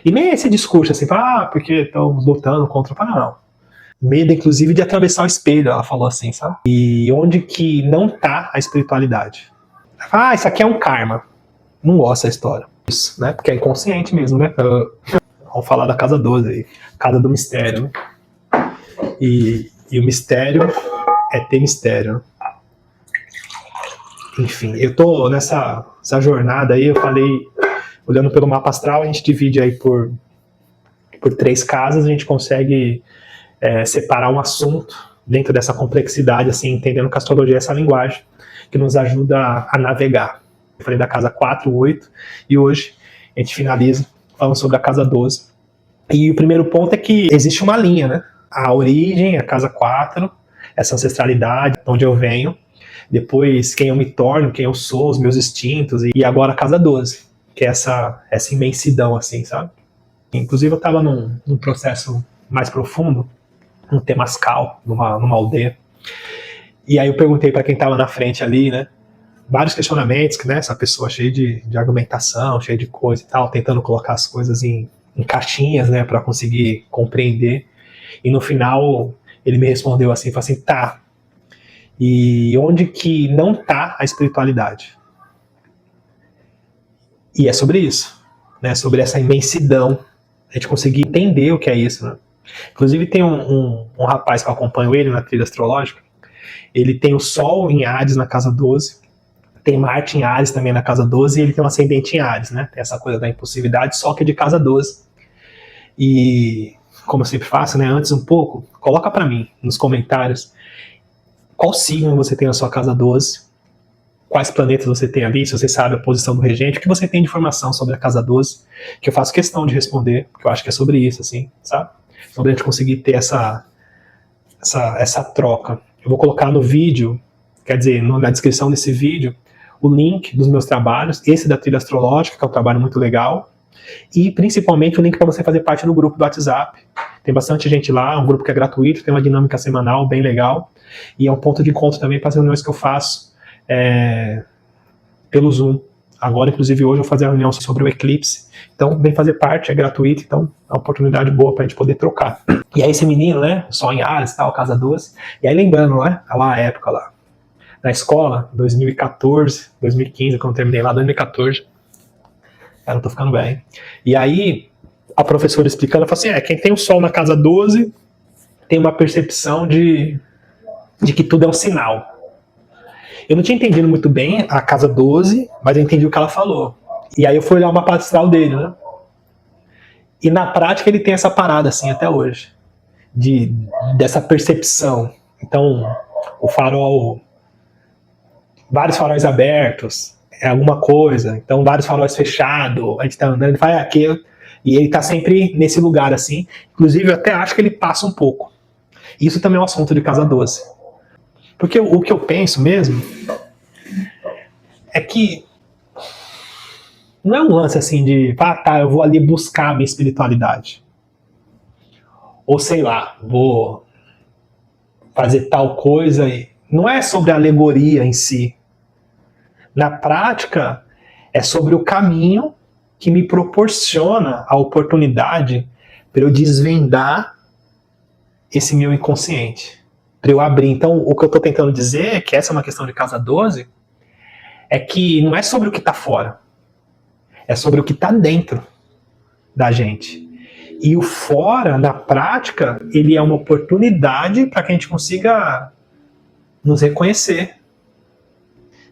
E nem esse discurso assim, porque estamos lutando contra... Não. Medo, inclusive, de atravessar o espelho, ela falou assim, sabe? E onde que não tá a espiritualidade? Isso aqui é um karma. Não gosto da história. Isso, né? Porque é inconsciente mesmo, né? Vamos falar da casa 12 aí. Casa do mistério, né? E o mistério é ter mistério. Enfim, eu tô nessa jornada aí, eu falei, olhando pelo mapa astral, a gente divide aí por 3 casas, a gente consegue separar um assunto dentro dessa complexidade, assim, entendendo que a astrologia é essa linguagem que nos ajuda a navegar. Eu falei da casa 4, 8, e hoje a gente finaliza falando sobre a casa 12. E o primeiro ponto é que existe uma linha, né? A origem, a casa 4, essa ancestralidade, onde eu venho, depois quem eu me torno, quem eu sou, os meus instintos, e agora a casa 12, que é essa imensidão, assim, sabe? Inclusive eu estava num processo mais profundo, um temascal, numa aldeia, e aí eu perguntei para quem estava na frente ali, né, vários questionamentos, né, essa pessoa cheia de argumentação, cheia de coisa e tal, tentando colocar as coisas em caixinhas, né, para conseguir compreender, e no final ele me respondeu assim, falou assim, tá, e onde que não tá a espiritualidade? E é sobre isso, né, sobre essa imensidão, a gente conseguir entender o que é isso, né. Inclusive tem um rapaz que eu acompanho ele na trilha astrológica, ele tem o Sol em Áries na casa 12, tem Marte em Áries também na casa 12, e ele tem um ascendente em Áries, né? Tem essa coisa da impulsividade, só que é de casa 12. E, como eu sempre faço, né? Antes um pouco, coloca para mim nos comentários qual signo você tem na sua casa 12, quais planetas você tem ali, se você sabe a posição do regente, o que você tem de informação sobre a casa 12, que eu faço questão de responder, porque eu acho que é sobre isso, assim, sabe? Sobre a gente conseguir ter essa troca. Eu vou colocar no vídeo, quer dizer, na descrição desse vídeo, o link dos meus trabalhos, esse da trilha astrológica, que é um trabalho muito legal, e principalmente o link para você fazer parte do grupo do WhatsApp. Tem bastante gente lá, um grupo que é gratuito, tem uma dinâmica semanal bem legal, e é um ponto de encontro também para as reuniões que eu faço pelo Zoom. Agora, inclusive, hoje eu vou fazer a reunião sobre o eclipse. Então, vem fazer parte, é gratuito, então é uma oportunidade boa para a gente poder trocar. E aí esse menino, né, Sol em Áries, tal, casa 12, e aí lembrando, né, lá a época lá, na escola, 2014, 2015, quando eu terminei lá, 2014, eu não tô ficando bem. E aí, a professora explicando, ela falou assim, quem tem o Sol na casa 12 tem uma percepção de que tudo é um sinal. Eu não tinha entendido muito bem a casa 12, mas eu entendi o que ela falou. E aí eu fui olhar o mapa astral dele, né? E na prática ele tem essa parada, assim, até hoje. Dessa percepção. Então, o farol... Vários faróis abertos, é alguma coisa. Então, vários faróis fechados, a gente tá andando, ele faz aquilo. E ele tá sempre nesse lugar, assim. Inclusive, eu até acho que ele passa um pouco. Isso também é um assunto de casa 12. Porque o que eu penso mesmo é que não é um lance assim de, eu vou ali buscar a minha espiritualidade. Ou sei lá, vou fazer tal coisa. Não é sobre a alegoria em si. Na prática, é sobre o caminho que me proporciona a oportunidade para eu desvendar esse meu inconsciente. Para eu abrir. Então, o que eu estou tentando dizer é que essa é uma questão de casa 12, é que não é sobre o que está fora, é sobre o que está dentro da gente. E o fora, na prática, ele é uma oportunidade para que a gente consiga nos reconhecer.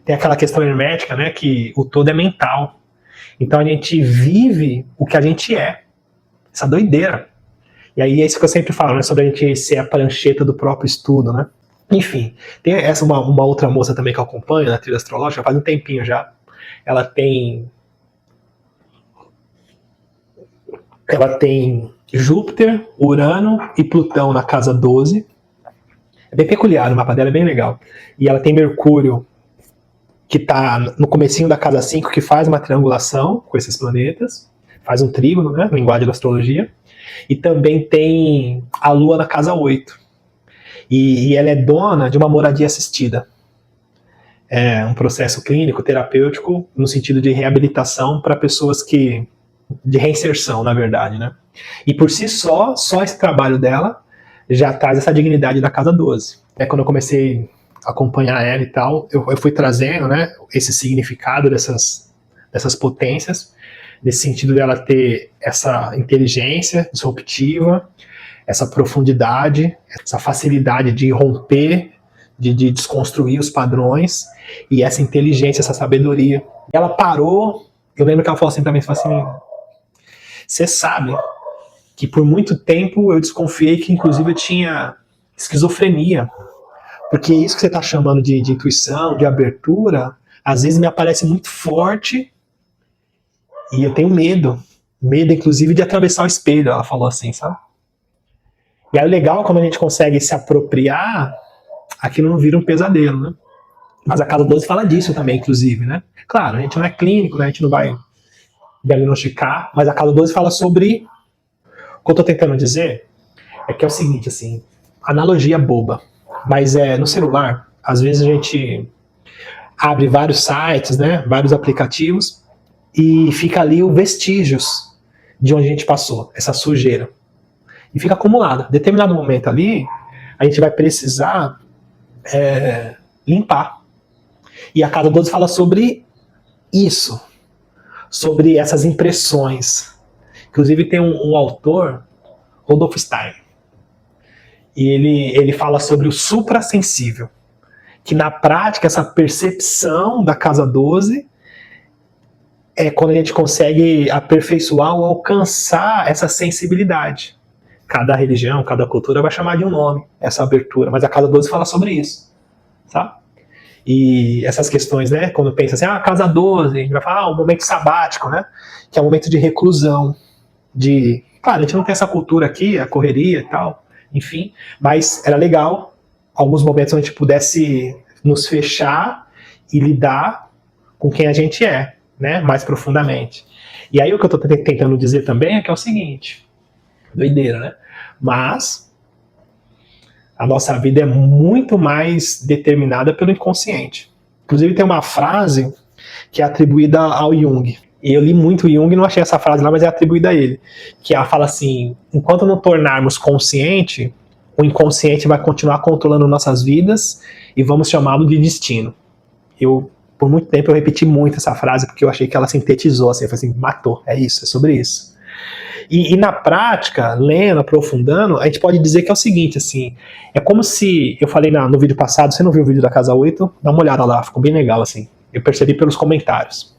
Tem aquela questão hermética, né, que o todo é mental. Então a gente vive o que a gente é. Essa doideira. E aí é isso que eu sempre falo, né, sobre a gente ser a prancheta do próprio estudo, né? Enfim, tem essa uma outra moça também que eu acompanho na trilha astrológica, faz um tempinho já. Ela tem Júpiter, Urano e Plutão na casa 12. É bem peculiar, o mapa dela é bem legal. E ela tem Mercúrio, que está no comecinho da casa 5, que faz uma triangulação com esses planetas, faz um trígono, né, linguagem da astrologia. E também tem a Lua na casa 8. E ela é dona de uma moradia assistida. É um processo clínico, terapêutico, no sentido de reabilitação para pessoas que de reinserção, na verdade, né? E por si só esse trabalho dela já traz essa dignidade da Casa 12. Quando eu comecei a acompanhar ela e tal, eu fui trazendo, né, esse significado dessas potências, nesse sentido dela ter essa inteligência disruptiva, essa profundidade, essa facilidade de romper, de desconstruir os padrões, e essa inteligência, essa sabedoria. Ela parou, eu lembro que ela falou assim pra mim, você sabe que por muito tempo eu desconfiei que inclusive eu tinha esquizofrenia, porque isso que você está chamando de intuição, de abertura, às vezes me aparece muito forte e eu tenho medo inclusive de atravessar o espelho, ela falou assim, sabe? E aí o legal, quando a gente consegue se apropriar, aquilo não vira um pesadelo, né? Mas a Casa 12 fala disso também, inclusive, né? Claro, a gente não é clínico, né? A gente não vai diagnosticar, mas a Casa 12 fala sobre... O que eu tô tentando dizer é que é o seguinte, assim, analogia boba, mas no celular, às vezes a gente abre vários sites, né, vários aplicativos, e fica ali os vestígios de onde a gente passou, essa sujeira. E fica acumulada. Em determinado momento ali, a gente vai precisar limpar. E a Casa 12 fala sobre isso, sobre essas impressões. Inclusive tem um autor, Rudolf Steiner, e ele fala sobre o suprassensível, que na prática essa percepção da Casa 12 é quando a gente consegue aperfeiçoar ou alcançar essa sensibilidade. Cada religião, cada cultura vai chamar de um nome, essa abertura, mas a Casa 12 fala sobre isso, sabe? E essas questões, né, quando pensa assim, Casa 12, a gente vai falar, o momento sabático, né, que é um momento de reclusão, claro, a gente não tem essa cultura aqui, a correria e tal, enfim, mas era legal alguns momentos onde a gente pudesse nos fechar e lidar com quem a gente é, né, mais profundamente. E aí o que eu estou tentando dizer também é que é o seguinte, doideira, né, mas a nossa vida é muito mais determinada pelo inconsciente. Inclusive tem uma frase que é atribuída ao Jung. E eu li muito o Jung e não achei essa frase lá, mas é atribuída a ele. Que ela fala assim, enquanto não tornarmos consciente, o inconsciente vai continuar controlando nossas vidas e vamos chamá-lo de destino. Por muito tempo eu repeti muito essa frase porque eu achei que ela sintetizou, assim, eu falei assim, matou, é isso, é sobre isso. E na prática, lendo, aprofundando, a gente pode dizer que é o seguinte, assim, é como se, eu falei no vídeo passado, você não viu o vídeo da Casa 8? Dá uma olhada lá, ficou bem legal, assim, eu percebi pelos comentários.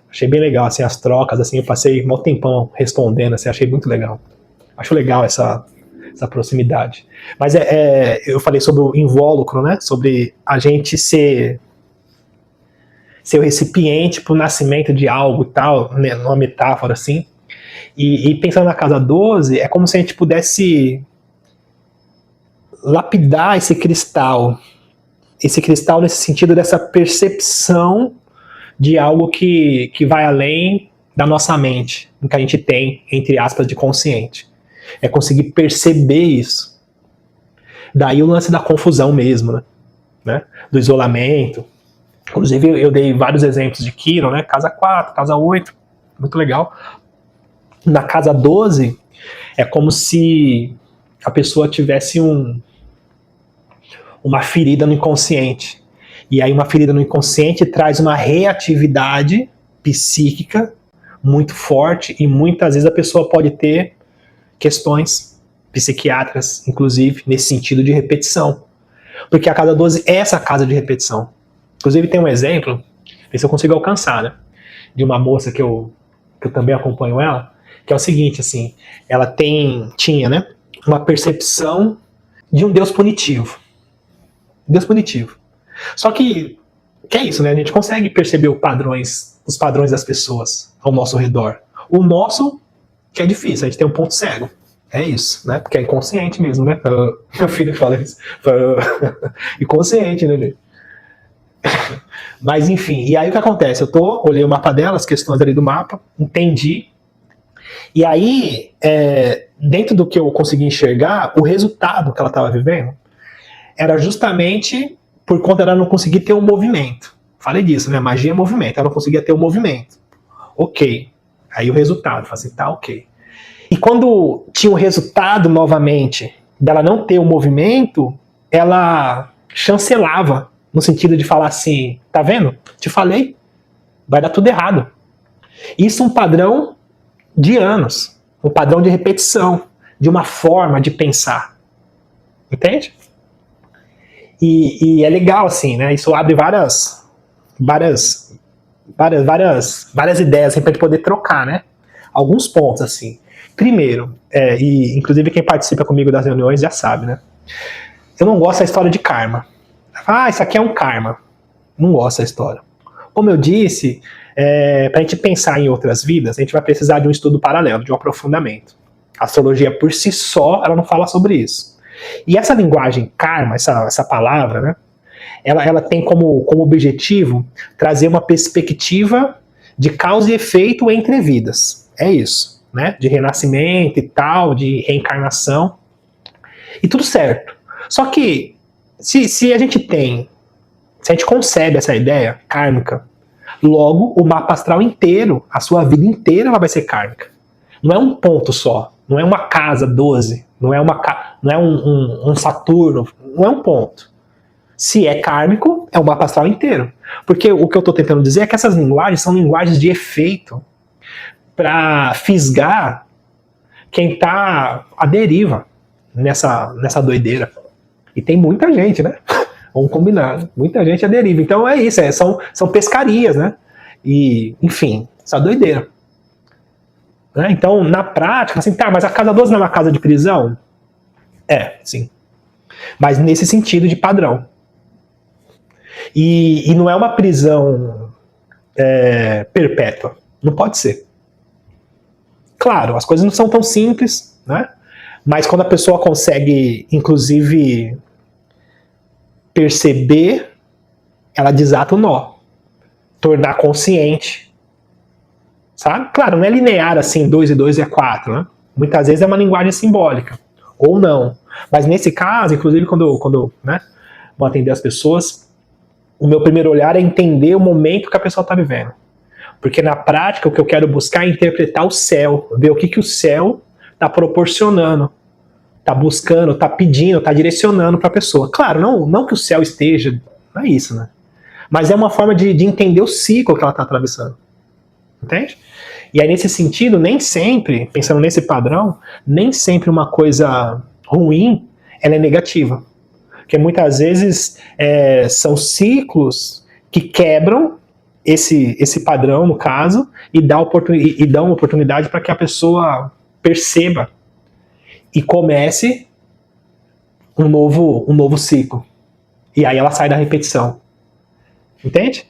Achei bem legal, assim, as trocas, assim, eu passei um tempão respondendo, assim, achei muito legal. Acho legal essa proximidade. Mas eu falei sobre o invólucro, né, sobre a gente ser o recipiente para o nascimento de algo e tal, né, numa metáfora, assim. E pensando na Casa 12, é como se a gente pudesse lapidar esse cristal nesse sentido dessa percepção de algo que vai além da nossa mente, do que a gente tem, entre aspas, de consciente. É conseguir perceber isso. Daí o lance da confusão mesmo, né? Do isolamento. Inclusive eu dei vários exemplos de Chiron, né? Casa 4, Casa 8, muito legal. Na Casa 12, é como se a pessoa tivesse uma ferida no inconsciente. E aí uma ferida no inconsciente traz uma reatividade psíquica muito forte e muitas vezes a pessoa pode ter questões psiquiátricas, inclusive, nesse sentido de repetição. Porque a Casa 12 é essa casa de repetição. Inclusive tem um exemplo, ver se eu consigo alcançar, né? De uma moça que eu também acompanho ela, que é o seguinte, assim, ela tinha, né, uma percepção de um Deus punitivo. Deus punitivo. Só que é isso, né? A gente consegue perceber os padrões das pessoas ao nosso redor. O nosso, que é difícil, a gente tem um ponto cego. É isso, né? Porque é inconsciente mesmo, né? Meu filho fala isso. Inconsciente, né, gente? Mas enfim, e aí o que acontece? Olhei o mapa dela, as questões ali do mapa, entendi. E aí, dentro do que eu consegui enxergar, o resultado que ela estava vivendo era justamente por conta dela não conseguir ter um movimento. Falei disso, né? Magia é movimento, ela não conseguia ter um movimento. Ok. Aí o resultado, fala assim, tá ok. E quando tinha o resultado novamente, dela não ter o movimento, ela chancelava, no sentido de falar assim, tá vendo? Te falei, vai dar tudo errado. Isso é um padrão de anos, um padrão de repetição, de uma forma de pensar. Entende? E é legal assim, né? Isso abre várias ideias assim, para a gente poder trocar, né? Alguns pontos assim. Primeiro, e inclusive quem participa comigo das reuniões já sabe, né? Eu não gosto da história de karma. Ah, isso aqui é um karma. Não gosto da história. Como eu disse, para a gente pensar em outras vidas, a gente vai precisar de um estudo paralelo, de um aprofundamento. A astrologia por si só, ela não fala sobre isso. E essa linguagem karma, essa palavra, né? Ela tem como objetivo trazer uma perspectiva de causa e efeito entre vidas. É isso, né? De renascimento e tal, de reencarnação. E tudo certo. Só que, se a gente concebe essa ideia kármica, logo o mapa astral inteiro, a sua vida inteira, ela vai ser kármica. Não é um ponto só, não é uma casa 12, não é um Saturno, não é um ponto. Se é kármico, é o mapa astral inteiro. Porque o que eu estou tentando dizer é que essas linguagens são linguagens de efeito para fisgar quem está à deriva nessa doideira. E tem muita gente, né? Vamos combinar, muita gente à deriva. Então é isso, são pescarias, né? E, enfim, essa doideira. Né? Então, na prática, assim, tá, mas a casa 12 não é uma casa de prisão? Sim. Mas nesse sentido de padrão. E não é uma prisão perpétua. Não pode ser. Claro, as coisas não são tão simples, né? Mas quando a pessoa consegue, inclusive, perceber, ela desata o nó. Tornar consciente. Sabe? Claro, não é linear assim, 2 e 2 é 4, né? Muitas vezes é uma linguagem simbólica. Ou não. Mas nesse caso, inclusive quando né, vou atender as pessoas, o meu primeiro olhar é entender o momento que a pessoa está vivendo. Porque na prática o que eu quero buscar é interpretar o céu, ver o que o céu está proporcionando, está buscando, está pedindo, está direcionando para a pessoa. Claro, não que o céu esteja, não é isso, né? Mas é uma forma de entender o ciclo que ela está atravessando. Entende? E aí nesse sentido, nem sempre, pensando nesse padrão, nem sempre uma coisa ruim ela é negativa. Porque muitas vezes são ciclos que quebram esse padrão, no caso, e dão oportunidade para que a pessoa perceba e comece um novo ciclo. E aí ela sai da repetição. Entende?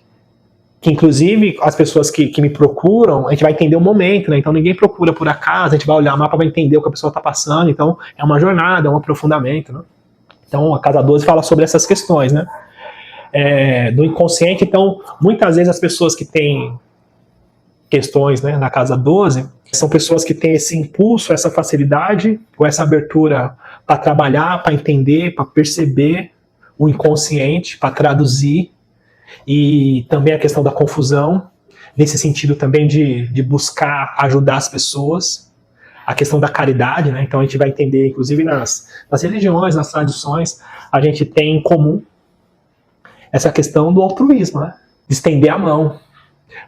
Que inclusive as pessoas que me procuram, a gente vai entender o momento, né? Então ninguém procura por acaso, a gente vai olhar o mapa, vai entender o que a pessoa está passando, então é uma jornada, é um aprofundamento, né? Então a Casa 12 fala sobre essas questões, né? Do inconsciente, então muitas vezes as pessoas que têm questões, né, na Casa 12 são pessoas que têm esse impulso, essa facilidade, ou essa abertura para trabalhar, para entender, para perceber o inconsciente, para traduzir. E também a questão da confusão, nesse sentido também de buscar ajudar as pessoas, a questão da caridade, né? Então a gente vai entender, inclusive nas religiões, nas tradições, a gente tem em comum essa questão do altruísmo, né? De estender a mão.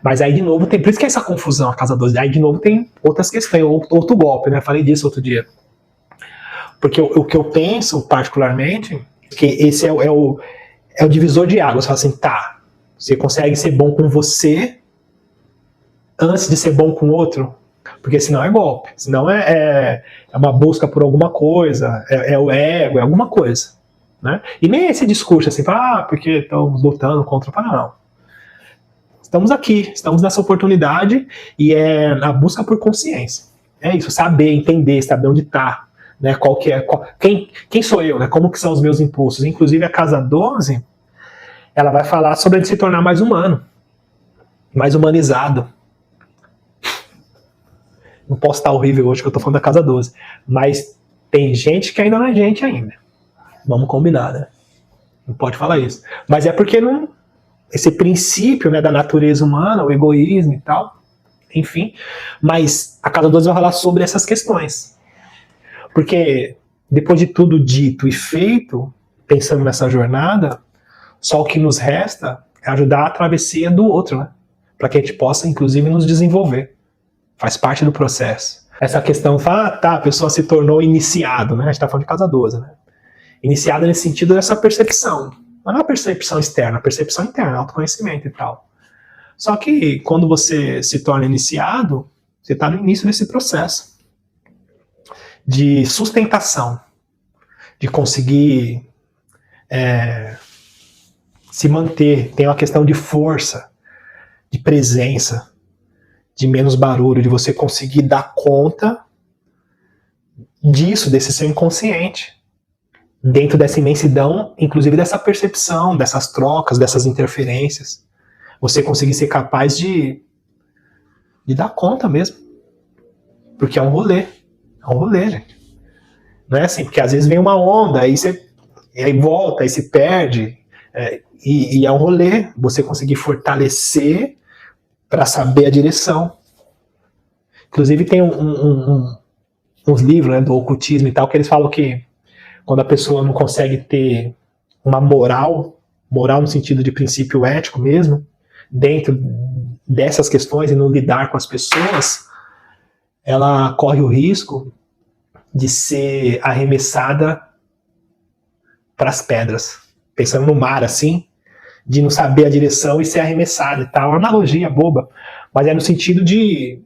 Mas aí de novo tem, por isso que é essa confusão, a Casa 12, aí de novo tem outras questões, outro golpe, né? Falei disso outro dia. Porque o que eu penso particularmente, que esse é o divisor de águas. Você fala assim, tá, você consegue ser bom com você antes de ser bom com o outro? Porque senão é golpe, senão é uma busca por alguma coisa, é o ego, é alguma coisa. Né? E nem esse discurso assim, porque estamos lutando contra o não. Estamos aqui, estamos nessa oportunidade e é na busca por consciência. É isso, saber, entender, saber onde está. Né, quem sou eu, né, como que são os meus impulsos. Inclusive a Casa 12, ela vai falar sobre a gente se tornar mais humano, mais humanizado. Não posso estar horrível hoje que eu estou falando da Casa 12, mas tem gente que ainda não é gente ainda. Vamos combinar, né? Não pode falar isso. Mas é porque esse princípio, né, da natureza humana, o egoísmo e tal, enfim. Mas a casa 12 vai falar sobre essas questões. Porque depois de tudo dito e feito, pensando nessa jornada, só o que nos resta é ajudar a travessia do outro, né? Para que a gente possa, inclusive, nos desenvolver. Faz parte do processo. Essa questão fala, a pessoa se tornou iniciado, né? A gente está falando de casa 12, né? Iniciado nesse sentido dessa percepção. Não é uma percepção externa, a percepção interna, autoconhecimento e tal. Só que quando você se torna iniciado, você está no início desse processo de sustentação, de conseguir se manter. Tem uma questão de força, de presença, de menos barulho, de você conseguir dar conta disso, desse seu inconsciente, dentro dessa imensidão, inclusive dessa percepção, dessas trocas, dessas interferências. Você conseguir ser capaz de dar conta mesmo. Porque é um rolê, gente. Não é assim, porque às vezes vem uma onda, aí volta, aí se perde, e é um rolê, você conseguir fortalecer para saber a direção. Inclusive tem uns livros, né, do ocultismo e tal, que eles falam que quando a pessoa não consegue ter uma moral no sentido de princípio ético mesmo, dentro dessas questões e não lidar com as pessoas, ela corre o risco de ser arremessada para as pedras. Pensando no mar, assim, de não saber a direção e ser arremessada e tal. Uma analogia boba, mas é no sentido de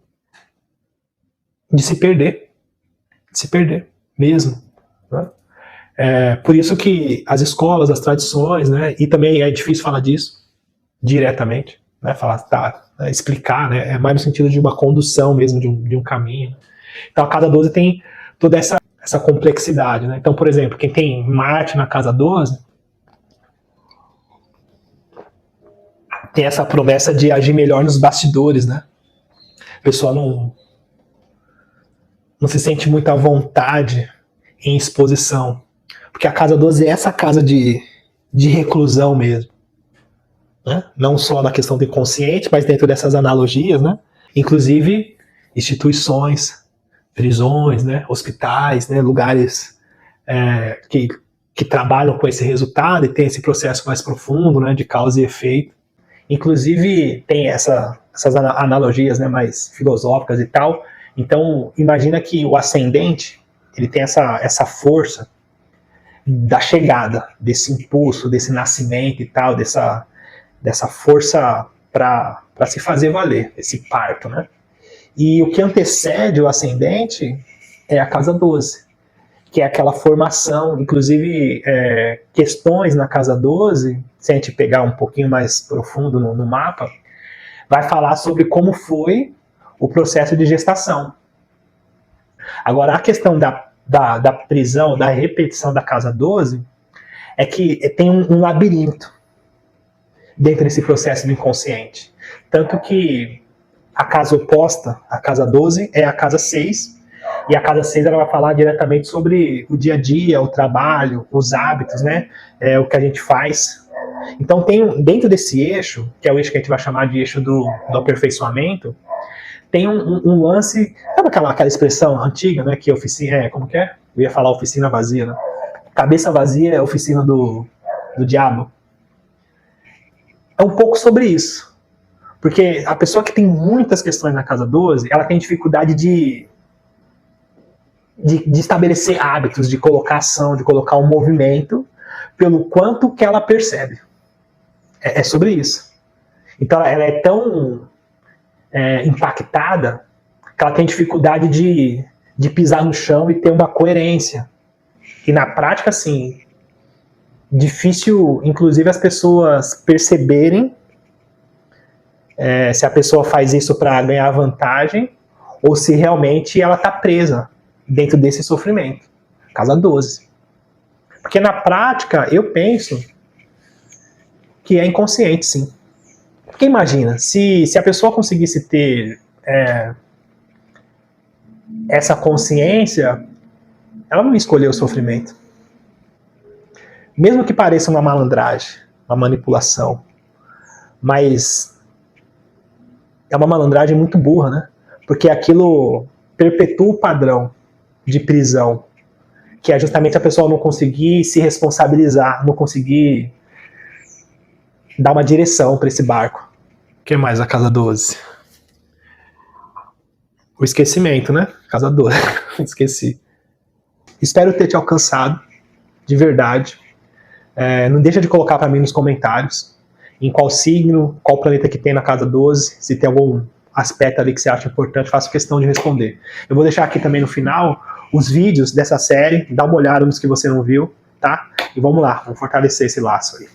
se perder. De se perder mesmo. Né? Por isso que as escolas, as tradições, né, e também é difícil falar disso diretamente, né, explicar, né, é mais no sentido de uma condução mesmo, de um caminho. Então a casa 12 tem toda essa complexidade, né? Então, por exemplo, quem tem Marte na casa 12 tem essa promessa de agir melhor nos bastidores, né? A pessoa não se sente muito à vontade em exposição, porque a casa 12 é essa casa de reclusão mesmo, né? Não só na questão do inconsciente, mas dentro dessas analogias, né? Inclusive instituições, prisões, né? Hospitais, né? Lugares que trabalham com esse resultado e tem esse processo mais profundo, né? De causa e efeito. Inclusive tem essas analogias, né? Mais filosóficas e tal. Então imagina que o ascendente ele tem essa força da chegada, desse impulso, desse nascimento e tal, dessa força para se fazer valer, esse parto, né? E o que antecede o ascendente é a casa 12, que é aquela formação, inclusive questões na casa 12, se a gente pegar um pouquinho mais profundo no mapa, vai falar sobre como foi o processo de gestação. Agora, a questão da prisão, da repetição da casa 12, é que tem um labirinto dentro desse processo do inconsciente. Tanto que a casa oposta, a casa 12, é a casa 6, e a casa 6 ela vai falar diretamente sobre o dia a dia, o trabalho, os hábitos, né? O que a gente faz. Então tem dentro desse eixo, que é o eixo que a gente vai chamar de eixo do aperfeiçoamento, tem um lance, sabe aquela expressão antiga, né? Que oficina, como que é? Eu ia falar oficina vazia, né? Cabeça vazia é a oficina do diabo. É um pouco sobre isso. Porque a pessoa que tem muitas questões na casa 12, ela tem dificuldade de estabelecer hábitos, de colocar ação, de colocar um movimento, pelo quanto que ela percebe. É sobre isso. Então ela é tão impactada que ela tem dificuldade de pisar no chão e ter uma coerência. E na prática, assim, difícil, inclusive, as pessoas perceberem se a pessoa faz isso para ganhar vantagem ou se realmente ela está presa dentro desse sofrimento. Casa 12. Porque na prática, eu penso que é inconsciente, sim. Porque imagina, se a pessoa conseguisse ter essa consciência, ela não ia escolher o sofrimento. Mesmo que pareça uma malandragem, uma manipulação, mas é uma malandragem muito burra, né? Porque aquilo perpetua o padrão de prisão, que é justamente a pessoa não conseguir se responsabilizar, não conseguir dar uma direção para esse barco. O que mais a Casa 12? O esquecimento, né? Casa 12. Esqueci. Espero ter te alcançado, de verdade. Não deixa de colocar para mim nos comentários em qual signo, qual planeta que tem na Casa 12, se tem algum aspecto ali que você acha importante, faço questão de responder. Eu vou deixar aqui também no final os vídeos dessa série, dá uma olhada nos que você não viu, tá? E vamos lá, vamos fortalecer esse laço aí.